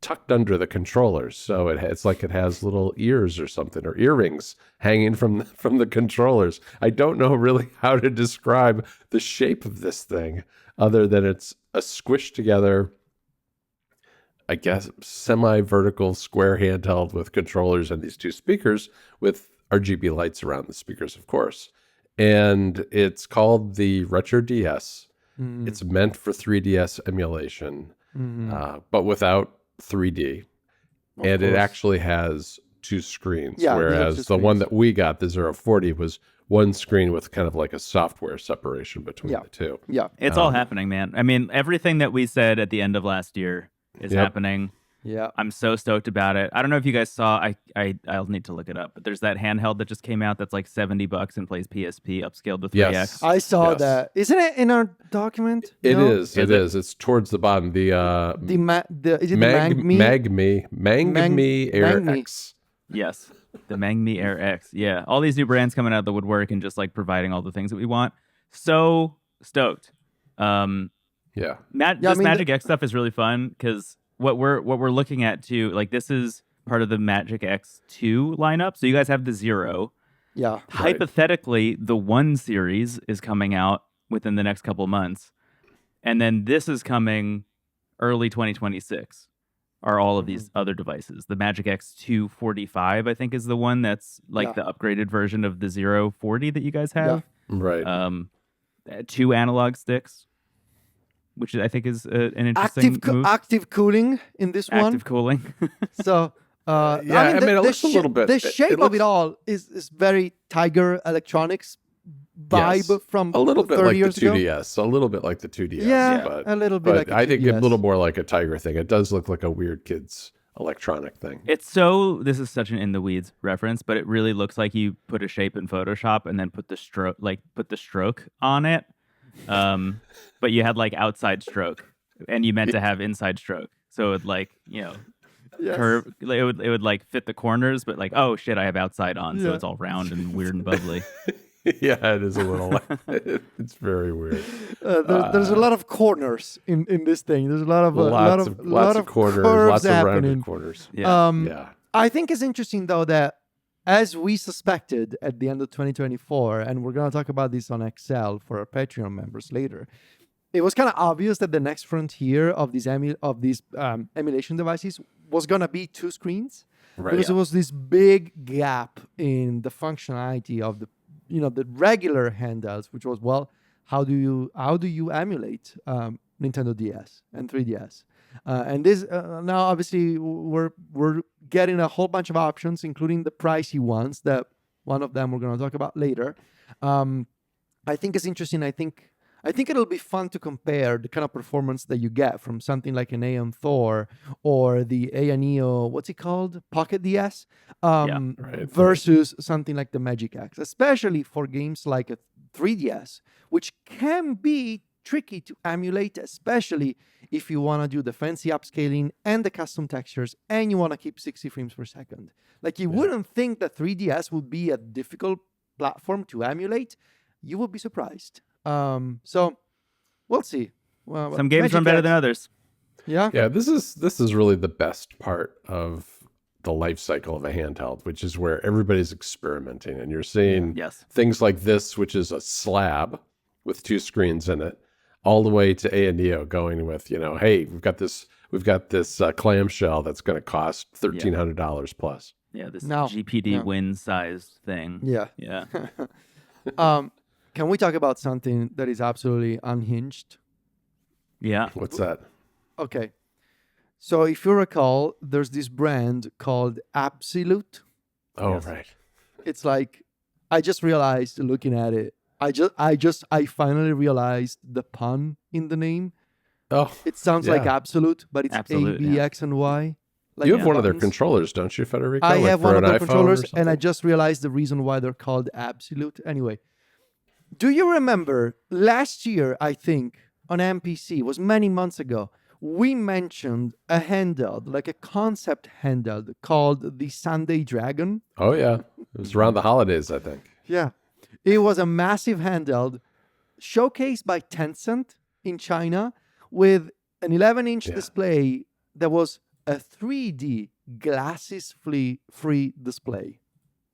[SPEAKER 3] tucked under the controllers. So it's like it has little ears or something, or earrings hanging from the controllers. I don't know really how to describe the shape of this thing other than it's a squished together, I guess, semi-vertical square handheld with controllers and these 2 speakers with RGB lights around the speakers, of course. And it's called the Retro DS.
[SPEAKER 1] Mhm.
[SPEAKER 3] It's meant for 3DS emulation,
[SPEAKER 1] Mhm.
[SPEAKER 3] but without 3D.
[SPEAKER 1] Of
[SPEAKER 3] And it
[SPEAKER 1] course.
[SPEAKER 3] actually has 2 screens,
[SPEAKER 1] Yeah, these are
[SPEAKER 3] whereas
[SPEAKER 1] 2
[SPEAKER 3] the one
[SPEAKER 1] screens.
[SPEAKER 3] that we got, the 040, was 1 screen with kind of like a software separation between
[SPEAKER 1] Yeah.
[SPEAKER 3] the 2.
[SPEAKER 1] Yeah.
[SPEAKER 2] It's all happening, man. I mean, everything that we said at the end of last year is
[SPEAKER 3] Yep.
[SPEAKER 2] happening.
[SPEAKER 1] Yeah.
[SPEAKER 2] I'm so stoked about it. I don't know if you guys saw. I'll need to look it up. But there's that handheld that just came out that's like $70 and plays PSP upscaled to 3x.
[SPEAKER 3] Yes.
[SPEAKER 1] I saw
[SPEAKER 3] Yes.
[SPEAKER 1] that. Isn't it in our document?
[SPEAKER 3] It
[SPEAKER 1] No?
[SPEAKER 3] is. It is. It's towards the bottom. The
[SPEAKER 1] Is it
[SPEAKER 3] Magme Air
[SPEAKER 1] Magme.
[SPEAKER 3] X.
[SPEAKER 2] Yes, the Magme Air X. Yeah, all these new brands coming out of the woodwork and just like providing all the things that we want. So stoked.
[SPEAKER 3] Yeah.
[SPEAKER 1] Yeah,
[SPEAKER 2] This
[SPEAKER 1] I mean,
[SPEAKER 2] Magic X stuff is really fun because what we're looking at too, like this is part of the Magic X2 lineup. So you guys have the 0.
[SPEAKER 1] Yeah.
[SPEAKER 3] Right.
[SPEAKER 2] Hypothetically, the 1 series is coming out within the next couple of months. And then this is coming early 2026 are all of these other devices. The Magic X245, I think, is the one that's like the upgraded version of the 040 that you guys have.
[SPEAKER 3] Right.
[SPEAKER 2] 2 analog sticks, which I think is an interesting move.
[SPEAKER 1] Active cooling in this one.
[SPEAKER 2] Active cooling.
[SPEAKER 1] So,
[SPEAKER 3] I mean, it looks a little bit.
[SPEAKER 1] The shape of it all is very Tiger Electronics vibe
[SPEAKER 3] Yes.
[SPEAKER 1] from
[SPEAKER 3] A little bit
[SPEAKER 1] 30
[SPEAKER 3] like the
[SPEAKER 1] years ago.
[SPEAKER 3] 2DS. A little bit like the 2DS.
[SPEAKER 1] Yeah,
[SPEAKER 3] but,
[SPEAKER 1] a little bit like a
[SPEAKER 3] I think a
[SPEAKER 1] 2DS.
[SPEAKER 3] little more like a Tiger thing. It does look like a weird kid's electronic thing.
[SPEAKER 2] This is such an in the weeds reference, but it really looks like you put a shape in Photoshop and then put the stroke on it. But you had like outside stroke and you meant to have inside stroke. So it would like,
[SPEAKER 1] Yes.
[SPEAKER 2] curve, it would like fit the corners, but like, oh shit, I have outside on. So
[SPEAKER 1] Yeah.
[SPEAKER 2] it's all round and weird and bubbly.
[SPEAKER 3] Yeah, it is a little. It's very weird.
[SPEAKER 1] There's a lot of corners in this thing. There's a lot of
[SPEAKER 3] Lots of corners,
[SPEAKER 1] curves
[SPEAKER 3] lots of
[SPEAKER 1] happening.
[SPEAKER 3] rounded corners.
[SPEAKER 2] Yeah.
[SPEAKER 3] Yeah.
[SPEAKER 1] I think it's interesting though that as we suspected at the end of 2024, and we're gonna talk about this on XL for our Patreon members later, it was kind of obvious that the next frontier of these emulation devices was gonna be 2 screens,
[SPEAKER 3] Right.
[SPEAKER 1] because there was this big gap in the functionality of the regular handhelds, which was, well, how do you emulate Nintendo DS and 3DS? And this now obviously we're getting a whole bunch of options, including the pricey ones that one of them we're going to talk about later. I think it's interesting. I think it'll be fun to compare the kind of performance that you get from something like an Aeon Thor or the Neo, what's it called? Pocket DS,
[SPEAKER 3] Right.
[SPEAKER 1] versus something like the MagicX, especially for games like a 3DS, which can be tricky to emulate, especially if you want to do the fancy upscaling and the custom textures and you want to keep 60 frames per second. Like you wouldn't think that 3DS would be a difficult platform to emulate. You would be surprised. So we'll see. Well,
[SPEAKER 2] Some games run better
[SPEAKER 1] MagicX,
[SPEAKER 2] than others.
[SPEAKER 1] Yeah.
[SPEAKER 3] Yeah, this is really the best part of the life cycle of a handheld, which is where everybody's experimenting, and you're seeing
[SPEAKER 2] Yes.
[SPEAKER 3] things like this, which is a slab with 2 screens in it, all the way to A&EO going with, hey, we've got this clamshell that's going to cost $1,300 plus.
[SPEAKER 2] Yeah, this
[SPEAKER 1] Now,
[SPEAKER 2] GPD win size thing.
[SPEAKER 1] Yeah.
[SPEAKER 2] Yeah.
[SPEAKER 1] Can we talk about something that is absolutely unhinged?
[SPEAKER 2] Yeah.
[SPEAKER 3] What's that?
[SPEAKER 1] Okay. So if you recall, there's this brand called Abxylute.
[SPEAKER 3] Oh,
[SPEAKER 2] Yes.
[SPEAKER 3] right.
[SPEAKER 1] It's like, I just realized looking at it, I finally realized the pun in the name.
[SPEAKER 3] Oh,
[SPEAKER 1] It sounds like
[SPEAKER 3] yeah.
[SPEAKER 1] Absolute, but it's
[SPEAKER 2] Absolute,
[SPEAKER 1] A, B,
[SPEAKER 2] yeah.
[SPEAKER 1] X, and Y. Like
[SPEAKER 3] You have one of their
[SPEAKER 1] buttons.
[SPEAKER 3] controllers, don't you, Federico?
[SPEAKER 1] I
[SPEAKER 3] Like
[SPEAKER 1] have
[SPEAKER 3] for
[SPEAKER 1] one of
[SPEAKER 3] an
[SPEAKER 1] their
[SPEAKER 3] iPhone or
[SPEAKER 1] controllers, and I
[SPEAKER 3] something?
[SPEAKER 1] just realized the reason why they're called Absolute. Anyway, do you remember last year, I think, on MPC, was many months ago, we mentioned a handheld, like a concept handheld called the Sunday Dragon?
[SPEAKER 3] Oh, yeah. It was around the holidays, I think.
[SPEAKER 1] Yeah. It was a massive handheld showcased by Tencent in China with an 11-inch display that was a 3D glasses-free display.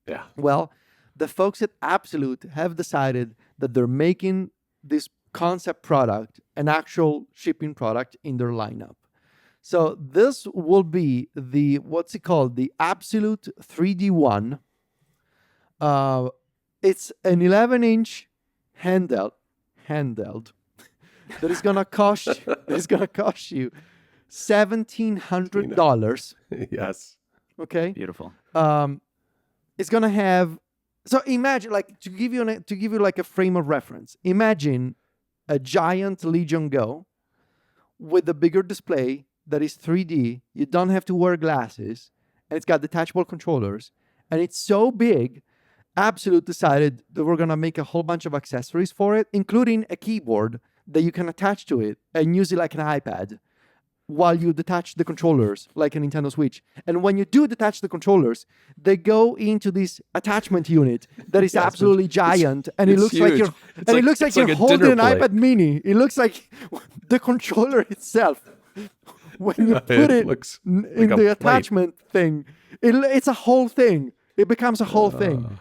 [SPEAKER 3] Yeah.
[SPEAKER 1] Well, the folks at Absolute have decided that they're making this concept product an actual shipping product in their lineup. So this will be what's it called? The Absolute 3D One. It's an 11-inch handheld that is gonna cost you $1,700.
[SPEAKER 3] Yes.
[SPEAKER 1] Okay.
[SPEAKER 2] Beautiful.
[SPEAKER 1] It's gonna have. So imagine, like, to give you like a frame of reference. Imagine a giant Legion Go with a bigger display that is 3D. You don't have to wear glasses, and it's got detachable controllers, and it's so big. Absolute decided that we're gonna make a whole bunch of accessories for it, including a keyboard that you can attach to it and use it like an iPad while you detach the controllers like a Nintendo Switch. And when you do detach the controllers, they go into this attachment unit that is absolutely giant, and it
[SPEAKER 3] it's
[SPEAKER 1] looks like
[SPEAKER 3] huge.
[SPEAKER 1] you're
[SPEAKER 3] It's like-
[SPEAKER 1] looks like
[SPEAKER 3] it's like
[SPEAKER 1] you're
[SPEAKER 3] a
[SPEAKER 1] holding
[SPEAKER 3] dinner
[SPEAKER 1] an
[SPEAKER 3] plate.
[SPEAKER 1] iPad mini. It looks like the controller itself. When you
[SPEAKER 3] It
[SPEAKER 1] put it
[SPEAKER 3] looks
[SPEAKER 1] in
[SPEAKER 3] like a
[SPEAKER 1] the
[SPEAKER 3] plate.
[SPEAKER 1] attachment thing, it's a whole thing. It becomes a whole thing.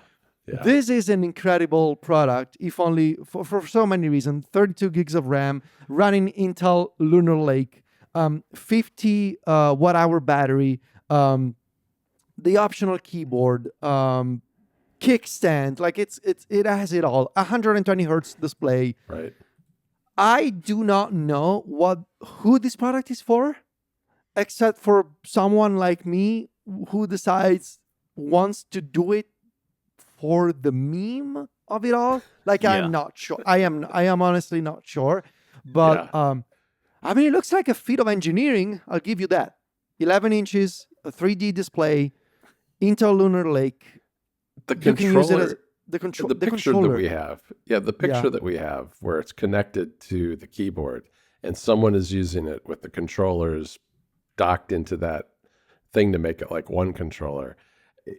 [SPEAKER 3] Yeah.
[SPEAKER 1] This is an incredible product, if only for so many reasons. 32 gigs of RAM, running Intel Lunar Lake, 50 watt-hour battery, the optional keyboard, kickstand. Like it has it all. 120 hertz display.
[SPEAKER 3] Right.
[SPEAKER 1] I do not know who this product is for, except for someone like me who wants to do it for the meme of it all. Like,
[SPEAKER 2] Yeah.
[SPEAKER 1] I'm not sure. I am honestly not sure. But I mean, it looks like a feat of engineering. I'll give you that. 11 inches, a 3D display, Intel Lunar Lake.
[SPEAKER 3] The
[SPEAKER 1] You can use it as
[SPEAKER 3] controller,
[SPEAKER 1] the control.
[SPEAKER 3] the
[SPEAKER 1] The
[SPEAKER 3] picture
[SPEAKER 1] controller.
[SPEAKER 3] that we have, the picture that we have where it's connected to the keyboard and someone is using it with the controllers docked into that thing to make it like one controller.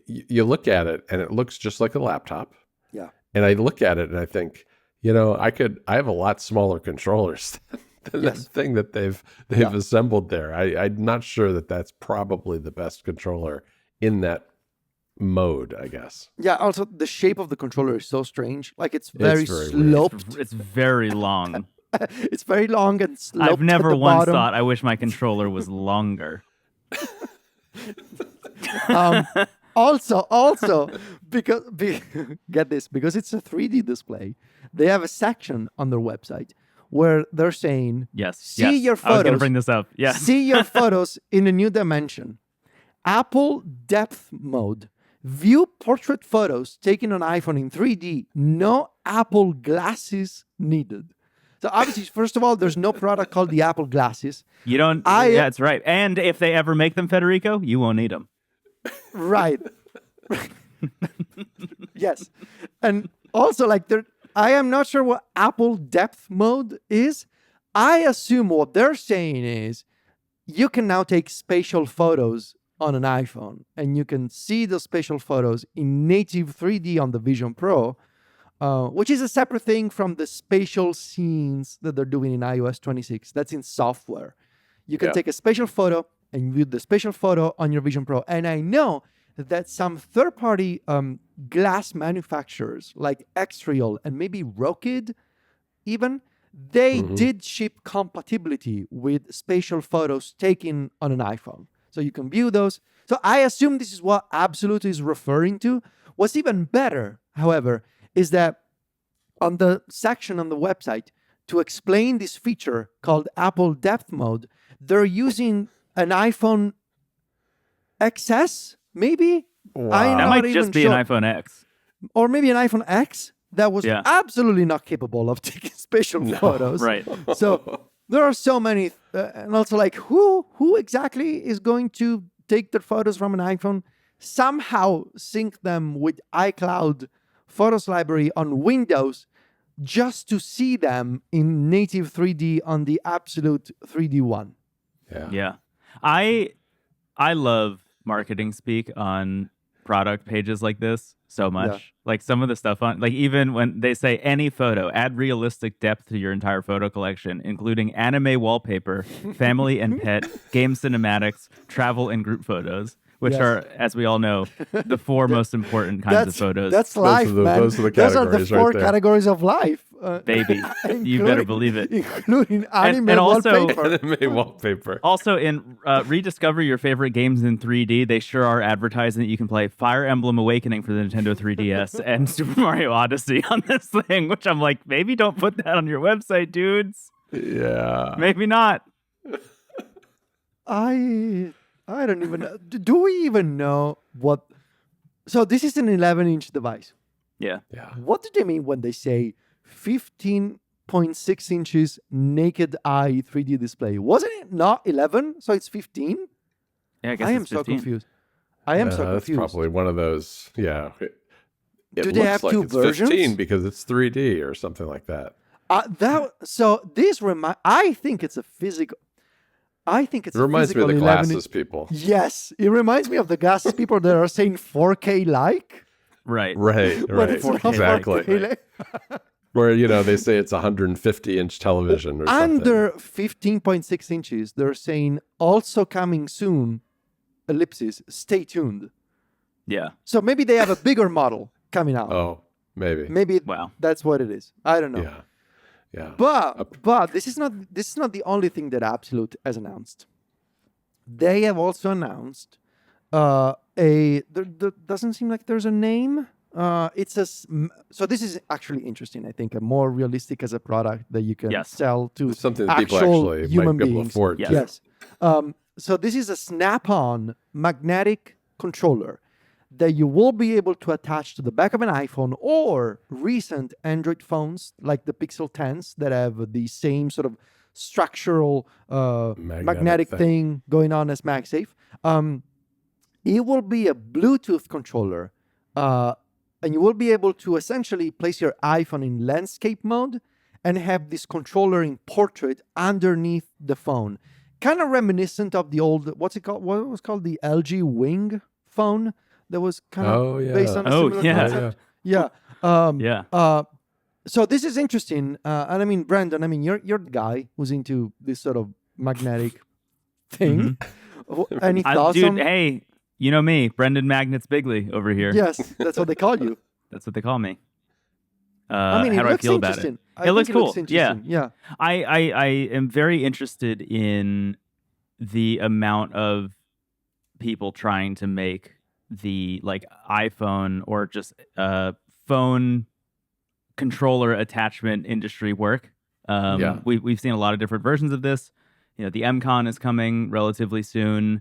[SPEAKER 3] You look at it and it looks just like a laptop.
[SPEAKER 1] Yeah.
[SPEAKER 3] And I look at it and I think, I have a lot smaller controllers than
[SPEAKER 1] Yes.
[SPEAKER 3] that thing that they've assembled there. I'm not sure that that's probably the best controller in that mode, I guess.
[SPEAKER 1] Yeah. Also, the shape of the controller is so strange. Like, it's very
[SPEAKER 3] very weird.
[SPEAKER 1] sloped.
[SPEAKER 2] It's very long.
[SPEAKER 1] It's very long and sloped.
[SPEAKER 2] I've never
[SPEAKER 1] at the
[SPEAKER 2] once
[SPEAKER 1] bottom.
[SPEAKER 2] thought I wish my controller was longer.
[SPEAKER 1] Also, because get this, because it's a 3D display, they have a section on their website where they're saying,
[SPEAKER 2] Yes.
[SPEAKER 1] See
[SPEAKER 2] yes.
[SPEAKER 1] your
[SPEAKER 2] I was going to
[SPEAKER 1] photos.
[SPEAKER 2] bring this up. Yeah.
[SPEAKER 1] see your photos in a new dimension. Apple depth mode. View portrait photos taken on iPhone in 3D. No Apple glasses needed. So obviously, first of all, there's no product called the Apple glasses.
[SPEAKER 2] You don't. Yeah, that's right. And if they ever make them, Federico, you won't need them.
[SPEAKER 1] Right. Yes. And also, like, I am not sure what Apple depth mode is. I assume what they're saying is you can now take spatial photos on an iPhone, and you can see the spatial photos in native 3D on the Vision Pro, which is a separate thing from the spatial scenes that they're doing in iOS 26. That's in software. You can take a spatial photo and view the spatial photo on your Vision Pro. And I know that some third-party glass manufacturers like Xreal and maybe Rokid even, they did ship compatibility with spatial photos taken on an iPhone. So you can view those. So I assume this is what Abxylute is referring to. What's even better, however, is that on the section on the website to explain this feature called Apple Depth Mode, they're using an iPhone XS, maybe?
[SPEAKER 3] Wow.
[SPEAKER 2] That might just be an iPhone X.
[SPEAKER 1] Or maybe an iPhone X that was absolutely not capable of taking spatial photos.
[SPEAKER 2] Right.
[SPEAKER 1] So there are so many, and also like who exactly is going to take their photos from an iPhone, somehow sync them with iCloud Photos library on Windows just to see them in native 3D on the Abxylute 3D one.
[SPEAKER 2] Yeah. I love marketing speak on product pages like this so much.
[SPEAKER 1] Yeah.
[SPEAKER 2] Like some of the stuff on, like even when they say any photo, add realistic depth to your entire photo collection, including anime wallpaper, family and pet, game cinematics, travel and group photos, which are, as we all know, the four most important kinds of photos.
[SPEAKER 1] That's life, man.
[SPEAKER 3] Those are the
[SPEAKER 1] Those
[SPEAKER 3] categories
[SPEAKER 1] are the four
[SPEAKER 3] right there.
[SPEAKER 1] categories of life.
[SPEAKER 2] Baby, you better believe it.
[SPEAKER 1] Including anime
[SPEAKER 2] and also,
[SPEAKER 1] wallpaper.
[SPEAKER 3] Anime wallpaper.
[SPEAKER 2] Also, in rediscover your favorite games in 3D, they sure are advertising that you can play Fire Emblem Awakening for the Nintendo 3DS and Super Mario Odyssey on this thing, which I'm like, maybe don't put that on your website, dudes.
[SPEAKER 3] Yeah.
[SPEAKER 2] Maybe not.
[SPEAKER 1] I don't even know. Do we even know what? So this is an 11-inch device.
[SPEAKER 2] Yeah.
[SPEAKER 1] What do they mean when they say 15.6 inches naked eye 3D display? Wasn't it not 11? So it's 15?
[SPEAKER 2] Yeah, I guess
[SPEAKER 1] I am
[SPEAKER 2] it's
[SPEAKER 1] so
[SPEAKER 2] 15.
[SPEAKER 1] confused. I am so
[SPEAKER 3] That's
[SPEAKER 1] confused.
[SPEAKER 3] probably one of those. Yeah. It
[SPEAKER 1] Do they
[SPEAKER 3] looks
[SPEAKER 1] have
[SPEAKER 3] like
[SPEAKER 1] two
[SPEAKER 3] it's
[SPEAKER 1] versions?
[SPEAKER 3] 15 because it's 3D or something like that.
[SPEAKER 1] I think it's a physical. I think it's
[SPEAKER 3] It reminds me of the
[SPEAKER 1] 11
[SPEAKER 3] glasses people.
[SPEAKER 1] Yes, it reminds me of the glasses people that are saying 4K like.
[SPEAKER 2] Right.
[SPEAKER 1] But it's not
[SPEAKER 3] Exactly.
[SPEAKER 1] 4K like.
[SPEAKER 3] Where, they say it's a 150-inch television or something.
[SPEAKER 1] Under 15.6 inches, they're saying also coming soon, ellipsis, stay tuned.
[SPEAKER 2] Yeah.
[SPEAKER 1] So maybe they have a bigger model coming out.
[SPEAKER 3] Oh, maybe.
[SPEAKER 1] Maybe
[SPEAKER 2] Wow.
[SPEAKER 1] that's what it is. I don't know.
[SPEAKER 3] Yeah.
[SPEAKER 1] But this is not the only thing that Abxylute has announced. They have also announced there doesn't seem like there's a name. So this is actually interesting. I think more realistic as a product that you can sell to
[SPEAKER 3] something that people actually
[SPEAKER 1] human
[SPEAKER 3] might be able
[SPEAKER 1] beings.
[SPEAKER 3] to afford.
[SPEAKER 1] Yes. So this is a snap-on magnetic controller that you will be able to attach to the back of an iPhone or recent Android phones like the Pixel 10s that have the same sort of structural magnetic thing going on as MagSafe. It will be a Bluetooth controller, and you will be able to essentially place your iPhone in landscape mode and have this controller in portrait underneath the phone. Kind of reminiscent of the old, what's it called? What was called the LG Wing phone that was kind of based on a similar concept. So this is interesting. And I mean, Brendon, you're the guy who's into this sort of magnetic thing. Any thoughts
[SPEAKER 2] dude,
[SPEAKER 1] on?
[SPEAKER 2] Hey, you know me, Brendon Magnets Bigley over here.
[SPEAKER 1] Yes, that's what they call you.
[SPEAKER 2] That's what they call me.
[SPEAKER 1] How do
[SPEAKER 2] I feel about it? It looks cool.
[SPEAKER 1] Yeah.
[SPEAKER 2] I am very interested in the amount of people trying to make the iPhone or just phone controller attachment industry work. We've seen a lot of different versions of this. The MCon is coming relatively soon.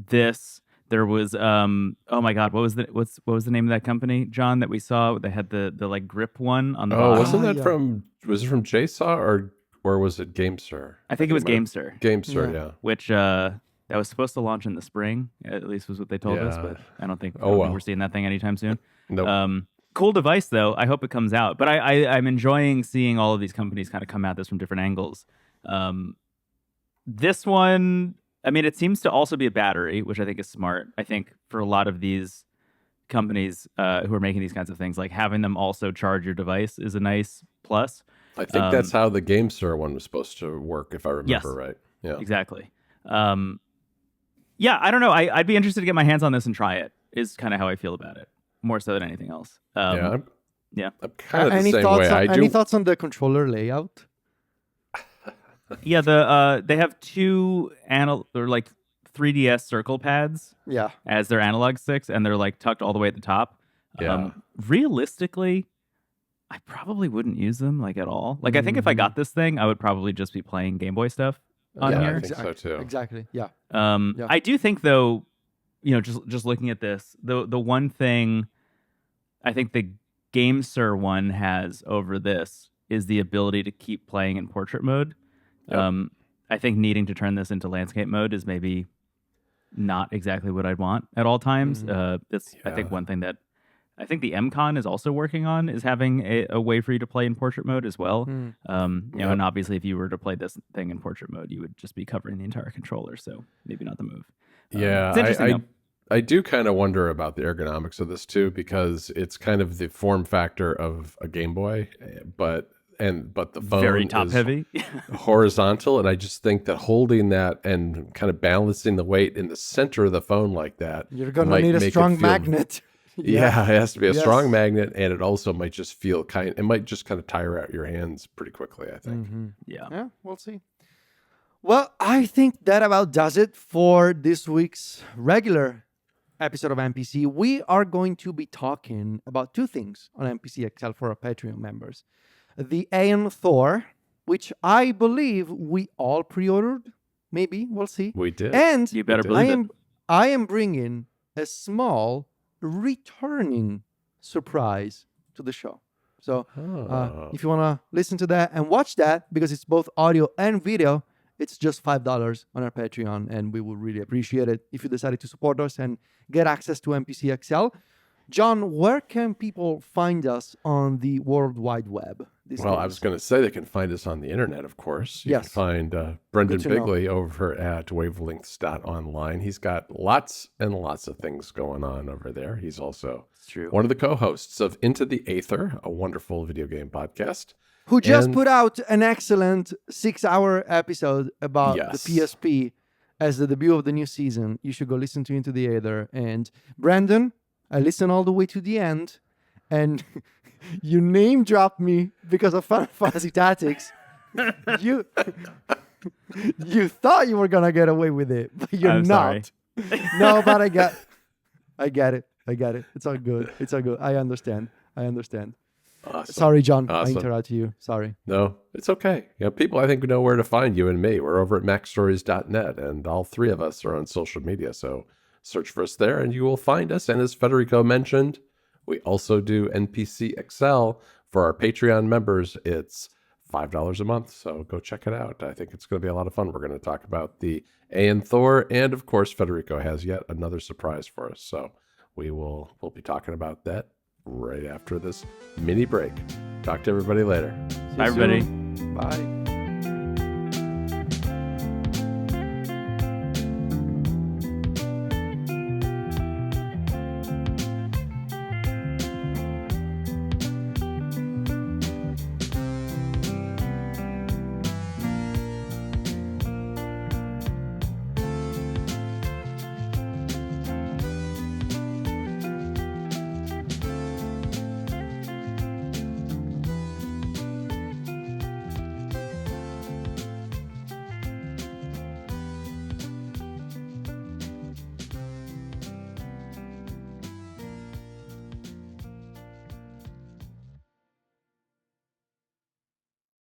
[SPEAKER 2] There was oh my god, what was the name of that company, John, that we saw? They had the grip one on the bottom.
[SPEAKER 3] Wasn't that was it from JSAW or was it GameSir?
[SPEAKER 2] I think it was GameSir.
[SPEAKER 3] GameSir, yeah.
[SPEAKER 2] Which that was supposed to launch in the spring, at least was what they told us, but I don't think we're seeing that thing anytime soon.
[SPEAKER 3] Nope.
[SPEAKER 2] Cool device though. I hope it comes out. But I'm enjoying seeing all of these companies kind of come at this from different angles. This one, it seems to also be a battery, which I think is smart. I think for a lot of these companies who are making these kinds of things, like having them also charge your device is a nice plus.
[SPEAKER 3] I think that's how the GameSir one was supposed to work, if I remember right. Yeah,
[SPEAKER 2] exactly. I don't know. I'd be interested to get my hands on this and try it, is kind of how I feel about it, more so than anything else.
[SPEAKER 3] I'm kind of the
[SPEAKER 1] any
[SPEAKER 3] same
[SPEAKER 1] thoughts
[SPEAKER 3] way.
[SPEAKER 1] any thoughts on the controller layout?
[SPEAKER 2] Yeah, they have two they're like 3DS circle pads
[SPEAKER 1] Yeah.
[SPEAKER 2] as their analog sticks, and they're like tucked all the way at the top.
[SPEAKER 3] Yeah.
[SPEAKER 2] Realistically, I probably wouldn't use them like at all. Like I think if I got this thing, I would probably just be playing Game Boy stuff on
[SPEAKER 3] Yeah,
[SPEAKER 2] here.
[SPEAKER 3] I think so too.
[SPEAKER 1] Exactly. Yeah. Yeah.
[SPEAKER 2] I do think though, just looking at this, the one thing I think the GameSir one has over this is the ability to keep playing in portrait mode.
[SPEAKER 3] Yep.
[SPEAKER 2] I think needing to turn this into landscape mode is maybe not exactly what I'd want at all times. It's I think one thing that I think the MCon is also working on is having a way for you to play in portrait mode as well. And obviously if you were to play this thing in portrait mode, you would just be covering the entire controller. So maybe not the move.
[SPEAKER 3] Yeah,
[SPEAKER 2] it's interesting though.
[SPEAKER 3] I do kind of wonder about the ergonomics of this too, because it's kind of the form factor of a Game Boy, but the phone
[SPEAKER 2] Very top
[SPEAKER 3] is
[SPEAKER 2] heavy.
[SPEAKER 3] horizontal, and I just think that holding that and kind of balancing the weight in the center of the phone like that,
[SPEAKER 1] you're gonna need a strong magnet.
[SPEAKER 3] Yeah, it has to be a strong magnet, and it also might just feel it might just kind of tire out your hands pretty quickly, I think.
[SPEAKER 1] Yeah, we'll see. Well, I think that about does it for this week's regular episode of NPC. We are going to be talking about two things on NPC XL for our Patreon members. The Aeon Thor, which I believe we all pre-ordered. Maybe, we'll see.
[SPEAKER 3] We did.
[SPEAKER 1] And
[SPEAKER 2] You better believe it.
[SPEAKER 1] I am bringing a small returning surprise to the show. So if you want to listen to that and watch that, because it's both audio and video, it's just $5 on our Patreon, and we would really appreciate it if you decided to support us and get access to NPC XL. John, where can people find us on the World Wide Web?
[SPEAKER 3] I was going to say they can find us on the internet, of course. You can find Brendon
[SPEAKER 1] Good to know.
[SPEAKER 3] Bigley over at wavelengths.online. He's got lots and lots of things going on over there. He's also one of the co-hosts of Into the Aether, a wonderful video game podcast.
[SPEAKER 1] Who just put out an excellent 6-hour episode about the PSP as the debut of the new season. You should go listen to Into the Aether. And Brendon, I listened all the way to the end, and you name dropped me because of Final Fantasy Tactics. You thought you were gonna get away with it, but you're not.
[SPEAKER 2] Sorry.
[SPEAKER 1] No, but I get it. It's all good. I understand.
[SPEAKER 3] Awesome.
[SPEAKER 1] Sorry, John.
[SPEAKER 3] Awesome.
[SPEAKER 1] I interrupted you. Sorry.
[SPEAKER 3] No, it's okay. People, I think, know where to find you and me. We're over at macstories.net, and all three of us are on social media. So search for us there, and you will find us. And as Federico mentioned, we also do NPC XL for our Patreon members. It's $5 a month, so go check it out. I think it's going to be a lot of fun. We're going to talk about the Aeon Thor, and of course, Federico has yet another surprise for us. So we'll be talking about that right after this mini break. Talk to everybody later.
[SPEAKER 2] Bye, everybody.
[SPEAKER 1] Bye.